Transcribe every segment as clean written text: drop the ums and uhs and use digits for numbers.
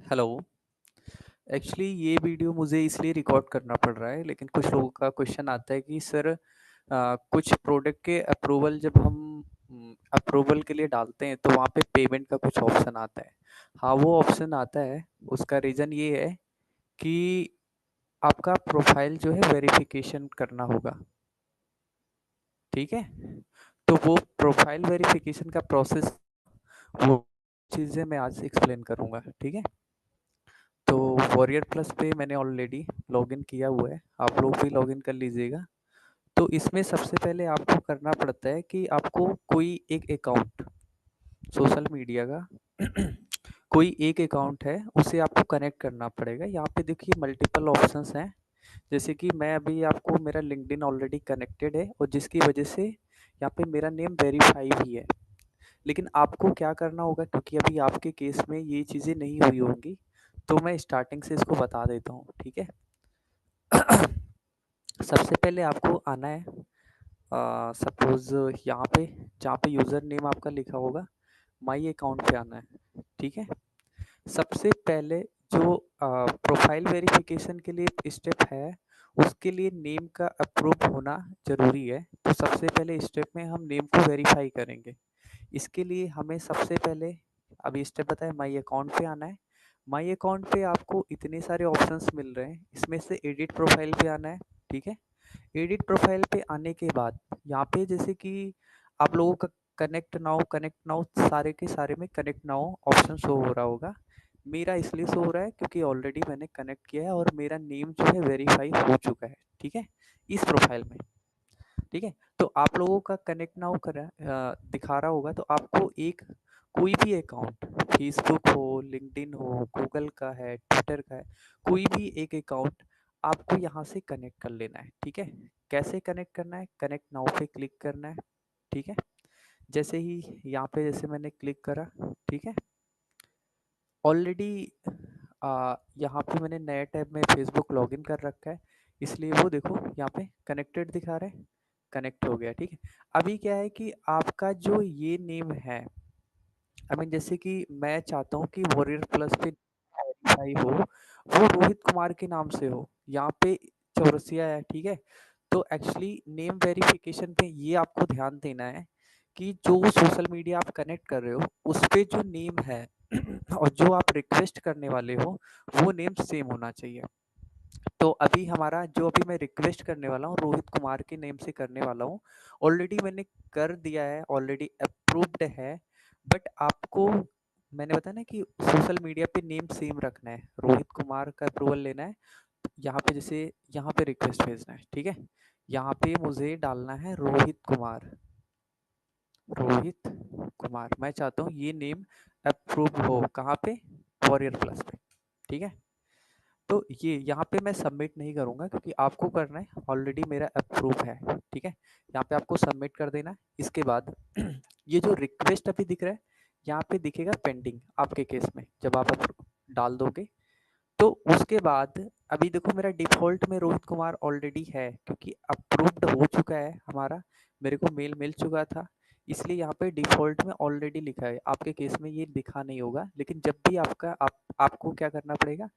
Hello. Actually ये video मुझे इसलिए रिकॉर्ड करना पड़ रहा है, लेकिन कुछ लोगों का क्वेश्चन आता है कि सर कुछ प्रोडक्ट के अप्रूवल जब हम अप्रूवल के लिए डालते हैं तो वहाँ पे पेमेंट का कुछ ऑप्शन आता है। हाँ, वो ऑप्शन आता है। उसका रीज़न ये है कि आपका प्रोफाइल जो है वेरिफिकेशन करना होगा। ठीक है, तो वो प्रोफाइल वेरिफिकेशन का प्रोसेस, वो चीज़ें मैं आज एक्सप्लेन करूँगा। ठीक है, तो वॉरियर प्लस पे मैंने ऑलरेडी लॉगिन किया हुआ है, आप लोग भी लॉगिन कर लीजिएगा। तो इसमें सबसे पहले आपको करना पड़ता है कि आपको कोई एक अकाउंट सोशल मीडिया का कोई एक अकाउंट है, उसे आपको कनेक्ट करना पड़ेगा। यहाँ पे देखिए मल्टीपल ऑप्शंस हैं, जैसे कि मैं अभी आपको मेरा लिंक्डइन ऑलरेडी कनेक्टेड है और जिसकी वजह से यहाँ पे मेरा नेम वेरीफाई भी है। लेकिन आपको क्या करना होगा, क्योंकि अभी आपके केस में ये चीज़ें नहीं हुई होंगी, तो मैं स्टार्टिंग से इसको बता देता हूँ। ठीक है। सबसे पहले आपको आना है, सपोज यहाँ पे जहाँ पे यूज़र नेम आपका लिखा होगा, माई अकाउंट पे आना है। ठीक है। सबसे पहले जो प्रोफाइल वेरिफिकेशन के लिए स्टेप है, उसके लिए नेम का अप्रूव होना ज़रूरी है। तो सबसे पहले स्टेप में हम नेम को वेरीफाई करेंगे। इसके लिए हमें सबसे पहले अभी स्टेप बताए, माई अकाउंट पे आना है। माई अकाउंट पे आपको इतने सारे ऑप्शंस मिल रहे हैं, इसमें से एडिट प्रोफाइल पे आना है। ठीक है। एडिट प्रोफाइल पे आने के बाद यहाँ पे जैसे कि आप लोगों का कनेक्ट नाउ सारे के सारे में कनेक्ट नाउ ऑप्शन शो हो रहा होगा। मेरा इसलिए शो हो रहा है क्योंकि ऑलरेडी मैंने कनेक्ट किया है और मेरा नेम जो है वेरीफाई हो चुका है। ठीक है, इस प्रोफाइल में। ठीक है, तो आप लोगों का कनेक्ट नाउ दिखा रहा होगा, तो आपको एक कोई भी अकाउंट, फेसबुक हो, लिंक्डइन हो, गूगल का है, ट्विटर का है, कोई भी एक अकाउंट आपको यहाँ से कनेक्ट कर लेना है। ठीक है, कैसे कनेक्ट करना है, कनेक्ट नाउ पे क्लिक करना है। ठीक है, जैसे ही यहाँ पे जैसे मैंने क्लिक करा, ठीक है, ऑलरेडी यहाँ पे मैंने नया टैब में फेसबुक लॉगिन कर रखा है, इसलिए वो देखो यहाँ पे कनेक्टेड दिखा रहा है, कनेक्ट हो गया। ठीक है, अभी क्या है कि आपका जो ये नेम है, जैसे कि मैं चाहता हूँ कि वॉरियर प्लस पे वेरीफाई हो, वो रोहित कुमार के नाम से हो, यहाँ पे चौरसिया है। ठीक है, तो एक्चुअली नेम वेरिफिकेशन पे ये आपको ध्यान देना है कि जो सोशल मीडिया आप कनेक्ट कर रहे हो उस पे जो नेम है और जो आप रिक्वेस्ट करने वाले हो वो नेम सेम होना चाहिए। तो अभी हमारा जो अभी मैं रिक्वेस्ट करने वाला हूँ, रोहित कुमार के नेम से करने वाला हूँ। ऑलरेडी मैंने कर दिया है, ऑलरेडी अप्रूव्ड है। बट आपको मैंने बताया ना कि सोशल मीडिया पे नेम सेम रखना है, रोहित कुमार का अप्रूवल लेना है। यहाँ पे जैसे यहाँ पे रिक्वेस्ट भेजना है। ठीक है, यहाँ पे मुझे डालना है रोहित कुमार। रोहित कुमार मैं चाहता हूँ ये नेम अप्रूव हो, कहाँ पे, वॉरियर प्लस पे। ठीक है, तो ये यहाँ पे मैं सबमिट नहीं करूँगा क्योंकि आपको करना है, ऑलरेडी मेरा अप्रूव है। ठीक है, यहाँ पे आपको सबमिट कर देना है। इसके बाद ये जो रिक्वेस्ट अभी दिख रहा है, यहाँ पे दिखेगा पेंडिंग आपके केस में, जब आप डाल दोगे तो उसके बाद अभी देखो मेरा डिफ़ॉल्ट में रोहित कुमार ऑलरेडी है क्योंकि अप्रूव्ड हो चुका है हमारा, मेरे को मेल मिल चुका था, इसलिए यहाँ पे डिफ़ॉल्ट में ऑलरेडी लिखा है। आपके केस में ये दिखा नहीं होगा, लेकिन जब भी आपको क्या करना पड़ेगा,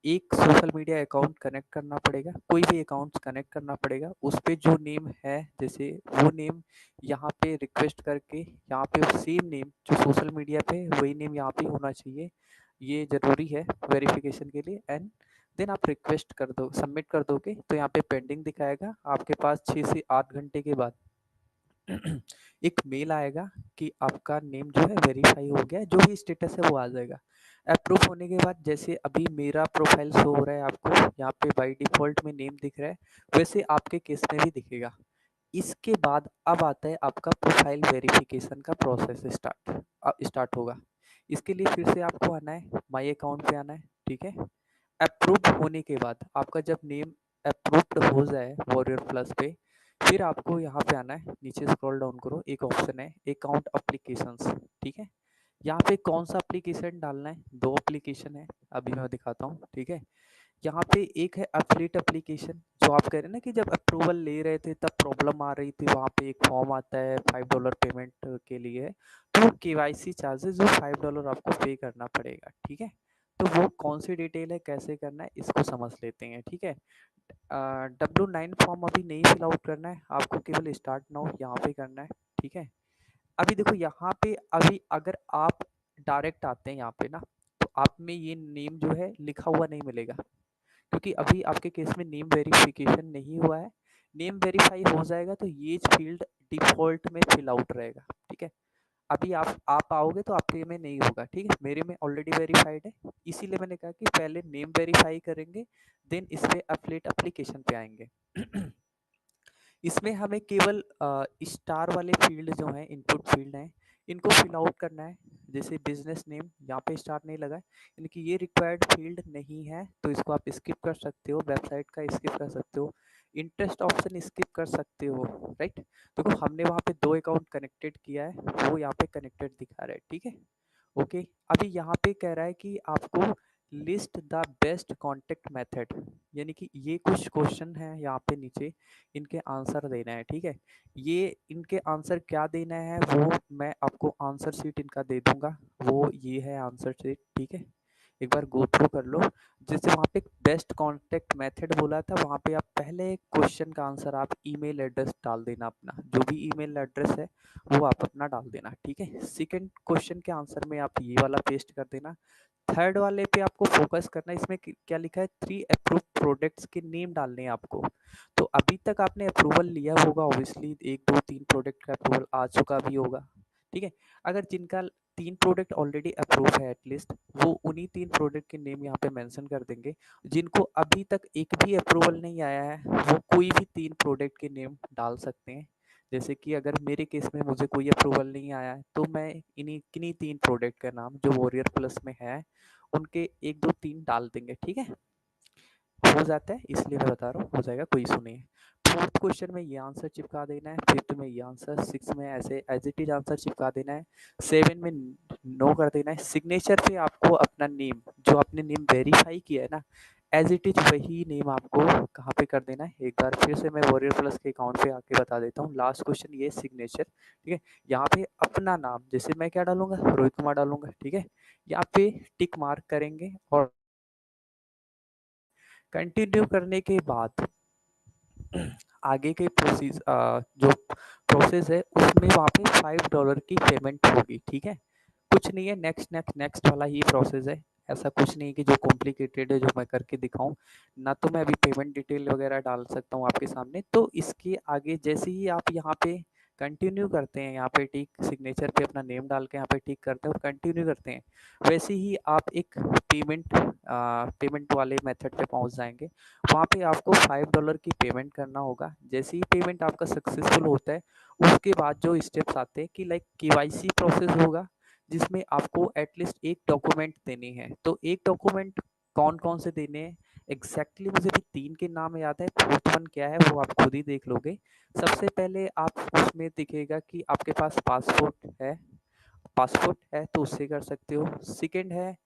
एक सोशल मीडिया अकाउंट कनेक्ट करना पड़ेगा, कोई भी अकाउंट कनेक्ट करना पड़ेगा, उस पे जो नेम है जैसे वो नेम यहाँ पे रिक्वेस्ट करके यहाँ पे सेम नेम जो सोशल मीडिया पे वही नेम यहाँ पे होना चाहिए। ये ज़रूरी है वेरिफिकेशन के लिए। एंड देन आप रिक्वेस्ट कर दो, सबमिट कर दोगे तो यहाँ पे पेंडिंग दिखाएगा। आपके पास 6 से 8 घंटे के बाद एक मेल आएगा कि आपका नेम जो है वेरीफाई हो गया है, जो भी स्टेटस है वो आ जाएगा। अप्रूव होने के बाद जैसे अभी मेरा प्रोफाइल शो हो रहा है आपको यहाँ पे बाय डिफ़ॉल्ट में नेम दिख रहा है, वैसे आपके केस में भी दिखेगा। इसके बाद अब आता है आपका प्रोफाइल वेरिफिकेशन का प्रोसेस स्टार्ट होगा। इसके लिए फिर से आपको आना है, माई अकाउंट पे आना है। ठीक है, अप्रूव होने के बाद आपका जब नेम अप्रूव्ड हो जाए वॉरियर प्लस पे, फिर आपको यहाँ पे आना है, नीचे स्क्रॉल डाउन करो, एक ऑप्शन है अकाउंट एप्लीकेशंस। ठीक है, यहाँ पे कौन सा एप्लीकेशन डालना है, 2 एप्लीकेशन है, अभी मैं दिखाता हूँ। ठीक है, यहाँ पे एक है एफिलिएट एप्लीकेशन, जो आप कह रहे हैं ना कि जब अप्रूवल ले रहे थे तब प्रॉब्लम आ रही थी, वहाँ पे एक फॉर्म आता है $5 पेमेंट के लिए, तो केवाईसी चार्जेस जो $5 आपको पे करना पड़ेगा। ठीक है, तो वो कौन सी डिटेल है, कैसे करना है, इसको समझ लेते हैं। ठीक है, W9 फॉर्म अभी नहीं फिल आउट करना है आपको, केवल स्टार्ट नाउ यहाँ पे करना है। ठीक है, अभी देखो यहाँ पे अभी अगर आप डायरेक्ट आते हैं यहाँ पे ना, तो आप में ये नेम जो है लिखा हुआ नहीं मिलेगा, क्योंकि अभी आपके केस में नेम वेरिफिकेशन नहीं हुआ है। नेम वेरीफाई हो जाएगा तो ये फील्ड डिफॉल्ट में फिल आउट रहेगा। ठीक है, अभी आप आओगे तो आपके में नहीं होगा। ठीक है, मेरे में ऑलरेडी वेरीफाइड है, इसीलिए मैंने कहा कि पहले नेम वेरीफाई करेंगे, देन इस पे अपडेट एप्लीकेशन पे आएंगे। इसमें हमें केवल स्टार वाले फील्ड जो हैं, इनपुट फील्ड हैं, इनको फिल आउट करना है। जैसे बिजनेस नेम, यहाँ पे स्टार नहीं लगा है, यानी कि ये रिक्वायर्ड फील्ड नहीं है, तो इसको आप स्किप कर सकते हो, वेबसाइट का स्किप कर सकते हो, इंटरेस्ट ऑप्शन स्किप कर सकते हो। राइट, देखो हमने वहाँ पे 2 अकाउंट कनेक्टेड किया है, वो यहाँ पे कनेक्टेड दिखा रहा है। ठीक है, ओके, अभी यहाँ पे कह रहा है कि आपको list the best contact method, यानी कि ये कुछ क्वेश्चन है यहाँ पे नीचे, इनके आंसर देना है। ठीक है, ये इनके आंसर क्या देना है वो मैं आपको आंसर शीट इनका दे दूंगा, वो ये है आंसर शीट। ठीक है, एक बार गो थ्रू कर लो। जैसे वहाँ पे बेस्ट कांटेक्ट मेथड बोला था, वहाँ पे आप पहले क्वेश्चन का आंसर आप ईमेल एड्रेस डाल देना, अपना जो भी ईमेल एड्रेस है वो आप अपना डाल देना। ठीक है, सेकंड क्वेश्चन के आंसर में आप ये वाला पेस्ट कर देना। थर्ड वाले पे आपको फोकस करना है, इसमें क्या लिखा है, 3 अप्रूव प्रोडक्ट्स के नेम डालने हैं आपको। तो अभी तक आपने अप्रूवल लिया होगा, ऑब्वियसली 1 2 3 प्रोडक्ट का अप्रूवल आ चुका भी होगा। ठीक है, अगर जिनका 3 प्रोडक्ट ऑलरेडी अप्रूव है एटलीस्ट, वो उन्हीं 3 प्रोडक्ट के नेम यहाँ पे मेंशन कर देंगे। जिनको अभी तक एक भी अप्रूवल नहीं आया है, वो कोई भी 3 प्रोडक्ट के नेम डाल सकते हैं। जैसे कि अगर मेरे केस में मुझे कोई अप्रूवल नहीं आया है, तो मैं किन्हीं 3 प्रोडक्ट का नाम जो वॉरियर प्लस में है उनके 1 2 3 डाल देंगे। ठीक है, हो जाता है, इसलिए मैं बता रहा हूँ, हो जाएगा, कोई इशू नहीं है। फोर्थ क्वेश्चन में ये आंसर चिपका देना है, फिफ्थ में ये आंसर, सिक्स में ऐसे एज इट इज आंसर चिपका देना है, सेवन में नो कर देना है। सिग्नेचर पे आपको अपना नेम, जो आपने नेम वेरीफाई किया है ना, एज इट इज वही नेम आपको कहाँ पे कर देना है, एक बार फिर से मैं वॉरियर प्लस के अकाउंट पे आके बता देता हूँ। लास्ट क्वेश्चन ये सिग्नेचर। ठीक है, यहाँ पे अपना नाम, जैसे मैं क्या डालूंगा, रोहित कुमार डालूंगा। ठीक है, यहाँ पे टिक मार्क करेंगे और कंटिन्यू करने के बाद आगे के जो प्रोसेस है उसमें वहाँ पे $5 की पेमेंट होगी। ठीक है, कुछ नहीं है, नेक्स्ट नेक्स्ट नेक्स्ट वाला ही प्रोसेस है, ऐसा कुछ नहीं कि जो कॉम्प्लिकेटेड है जो मैं करके दिखाऊं ना। तो मैं अभी पेमेंट डिटेल वगैरह डाल सकता हूँ आपके सामने। तो इसके आगे जैसे ही आप यहाँ पे कंटिन्यू करते हैं, यहाँ पे टिक, सिग्नेचर पे अपना नेम डाल के यहाँ पे टिक करते हैं और कंटिन्यू करते हैं, वैसे ही आप एक पेमेंट वाले मेथड पे पहुँच जाएंगे। वहाँ पे आपको $5 की पेमेंट करना होगा। जैसे ही पेमेंट आपका सक्सेसफुल होता है, उसके बाद जो स्टेप्स आते हैं कि लाइक केवाईसी प्रोसेस होगा, जिसमें आपको एटलीस्ट एक डॉक्यूमेंट देनी है। तो एक डॉक्यूमेंट कौन कौन से देने हैं एग्जैक्टली मुझे भी 3 के नाम याद है, फोर्थ वन क्या है वो आप खुद ही देख लोगे। सबसे पहले आप उसमें दिखेगा कि आपके पास पासपोर्ट है तो उससे कर सकते हो। सेकंड है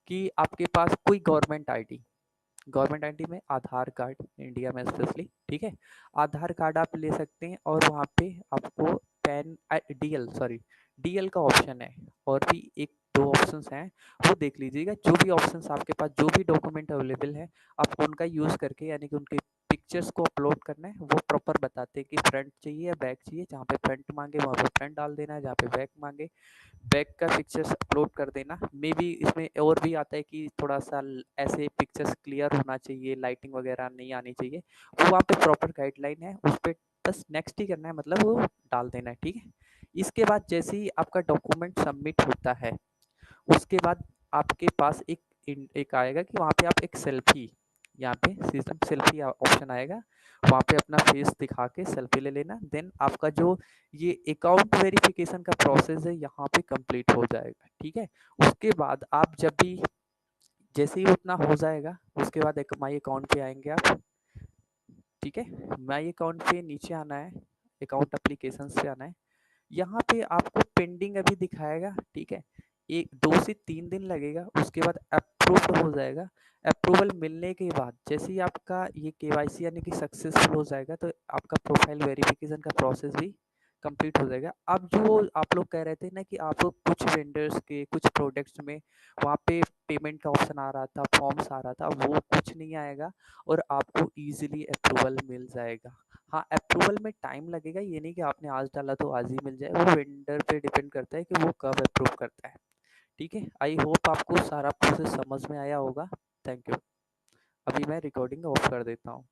कि आपके पास कोई गवर्नमेंट आईडी में आधार कार्ड, इंडिया में स्पेशली। ठीक है, आधार कार्ड आप ले सकते हैं और वहाँ पे आपको पैन डीएल सॉरी डीएल का ऑप्शन है, और भी एक दो ऑप्शंस हैं, वो देख लीजिएगा। जो भी ऑप्शंस आपके पास, जो भी डॉक्यूमेंट अवेलेबल है, आप उनका यूज़ करके, यानी कि उनके पिक्चर्स को अपलोड करना है। वो प्रॉपर बताते हैं कि फ्रंट चाहिए या बैक चाहिए, जहाँ पे फ्रंट मांगे वहाँ पे फ्रंट डाल देना है, जहाँ पे बैक मांगे बैक का पिक्चर्स अपलोड कर देना। मे बी इसमें और भी आता है कि थोड़ा सा ऐसे पिक्चर्स क्लियर होना चाहिए, लाइटिंग वगैरह नहीं आनी चाहिए, वो वहाँ पे प्रॉपर गाइडलाइन है, उस पर बस नेक्स्ट ही करना है, मतलब वो डाल देना है। ठीक है, इसके बाद जैसे ही आपका डॉक्यूमेंट सबमिट होता है, उसके बाद आपके पास एक आएगा कि वहाँ पे आप एक सेल्फी, यहाँ पे सिस्टम सेल्फी ऑप्शन आएगा, वहाँ पे अपना फेस दिखा के सेल्फी ले लेना। देन आपका जो ये अकाउंट वेरिफिकेशन का प्रोसेस है यहाँ पे कंप्लीट हो जाएगा। ठीक है, उसके बाद आप जब भी, जैसे ही उतना हो जाएगा, उसके बाद एक माई अकाउंट पे आएंगे आप। ठीक है, माई अकाउंट पे नीचे आना है, अकाउंट एप्लीकेशन से आना है, यहाँ पे आपको पेंडिंग अभी दिखाएगा। ठीक है, 1 2 से 3 दिन लगेगा, उसके बाद अप्रूव्ड हो जाएगा। अप्रूवल मिलने के बाद जैसे ही आपका ये केवाईसी यानी कि सक्सेसफुल हो जाएगा, तो आपका प्रोफाइल वेरिफिकेशन का प्रोसेस भी कंप्लीट हो जाएगा। अब जो आप लोग कह रहे थे ना कि आप कुछ वेंडर्स के कुछ प्रोडक्ट्स में वहाँ पे पेमेंट का ऑप्शन आ रहा था, फॉर्म्स आ रहा था, वो कुछ नहीं आएगा और आपको ईजिली अप्रूवल मिल जाएगा। हाँ, अप्रूवल में टाइम लगेगा, ये नहीं कि आपने आज डाला तो आज ही मिल जाए, वो वेंडर पे डिपेंड करता है कि वो कब अप्रूव करता है। ठीक है, आई होप आपको सारा प्रोसेस समझ में आया होगा। Thank you. अभी मैं रिकॉर्डिंग ऑफ कर देता हूँ।